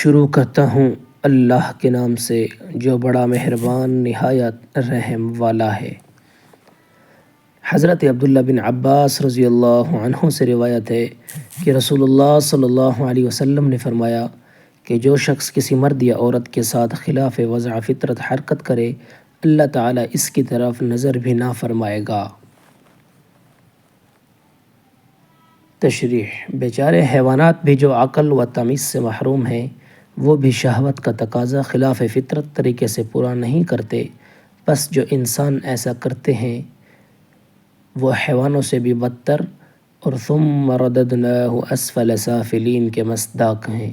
شروع کرتا ہوں اللہ کے نام سے جو بڑا مہربان نہایت رحم والا ہے۔ حضرت عبداللہ بن عباس رضی اللہ عنہ سے روایت ہے کہ رسول اللہ صلی اللہ علیہ وسلم نے فرمایا کہ جو شخص کسی مرد یا عورت کے ساتھ خلاف وضع فطرت حرکت کرے اللہ تعالیٰ اس کی طرف نظر بھی نہ فرمائے گا۔ تشریح: بیچارے حیوانات بھی جو عقل و تمیز سے محروم ہیں وہ بھی شہوت کا تقاضا خلاف فطرت طریقے سے پورا نہیں کرتے، بس جو انسان ایسا کرتے ہیں وہ حیوانوں سے بھی بدتر اور ثم رددناہ اسفل سافلین کے مصداق ہیں۔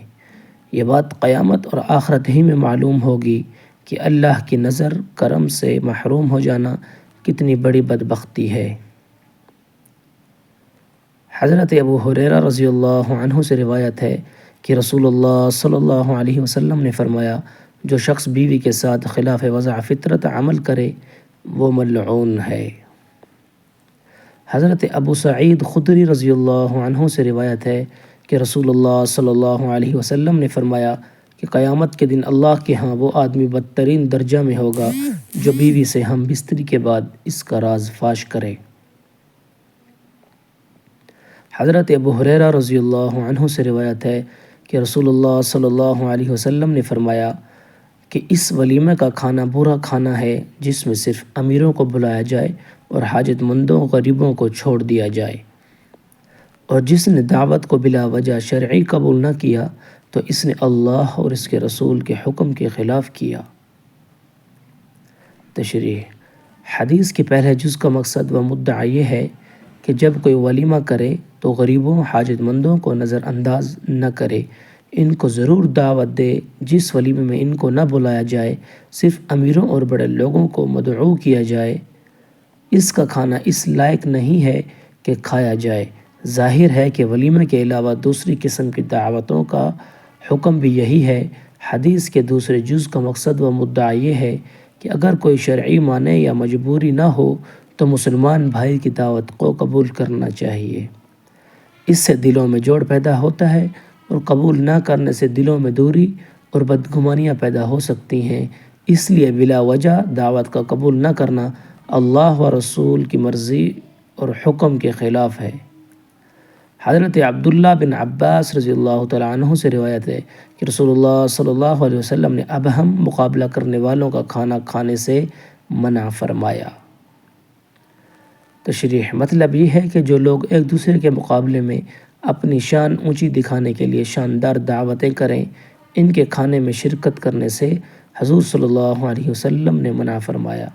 یہ بات قیامت اور آخرت ہی میں معلوم ہوگی کہ اللہ کی نظر کرم سے محروم ہو جانا کتنی بڑی بدبختی ہے۔ حضرت ابو ہریرہ رضی اللہ عنہ سے روایت ہے کہ رسول اللہ صلی اللہ علیہ وسلم نے فرمایا جو شخص بیوی کے ساتھ خلاف وضع فطرت عمل کرے وہ ملعون ہے۔ حضرت ابو سعید خدری رضی اللہ عنہ سے روایت ہے کہ رسول اللہ صلی اللہ علیہ وسلم نے فرمایا کہ قیامت کے دن اللہ کے ہاں وہ آدمی بدترین درجہ میں ہوگا جو بیوی سے ہم بستری کے بعد اس کا راز فاش کرے۔ حضرت ابو ہریرہ رضی اللہ عنہ سے روایت ہے کہ رسول اللہ صلی اللہ علیہ وسلم نے فرمایا کہ اس ولیمہ کا کھانا برا کھانا ہے جس میں صرف امیروں کو بلایا جائے اور حاجت مندوں غریبوں کو چھوڑ دیا جائے، اور جس نے دعوت کو بلا وجہ شرعی قبول نہ کیا تو اس نے اللہ اور اس کے رسول کے حکم کے خلاف کیا۔ تشریح: حدیث کے پہلے جز کا مقصد و مدعا یہ ہے کہ جب کوئی ولیمہ کرے تو غریبوں حاجت مندوں کو نظر انداز نہ کرے، ان کو ضرور دعوت دے۔ جس ولیمے میں ان کو نہ بلایا جائے صرف امیروں اور بڑے لوگوں کو مدعو کیا جائے، اس کا کھانا اس لائق نہیں ہے کہ کھایا جائے۔ ظاہر ہے کہ ولیمے کے علاوہ دوسری قسم کی دعوتوں کا حکم بھی یہی ہے۔ حدیث کے دوسرے جز کا مقصد و مدعا یہ ہے کہ اگر کوئی شرعی مانع یا مجبوری نہ ہو تو مسلمان بھائی کی دعوت کو قبول کرنا چاہیے۔ اس سے دلوں میں جوڑ پیدا ہوتا ہے اور قبول نہ کرنے سے دلوں میں دوری اور بدگمانیاں پیدا ہو سکتی ہیں، اس لیے بلا وجہ دعوت کا قبول نہ کرنا اللہ و رسول کی مرضی اور حکم کے خلاف ہے۔ حضرت عبداللہ بن عباس رضی اللہ تعالیٰ عنہ سے روایت ہے کہ رسول اللہ صلی اللہ علیہ وسلم نے ابہم مقابلہ کرنے والوں کا کھانا کھانے سے منع فرمایا۔ تشریح: مطلب یہ ہے کہ جو لوگ ایک دوسرے کے مقابلے میں اپنی شان اونچی دکھانے کے لیے شاندار دعوتیں کریں ان کے کھانے میں شرکت کرنے سے حضور صلی اللہ علیہ وسلم نے منع فرمایا۔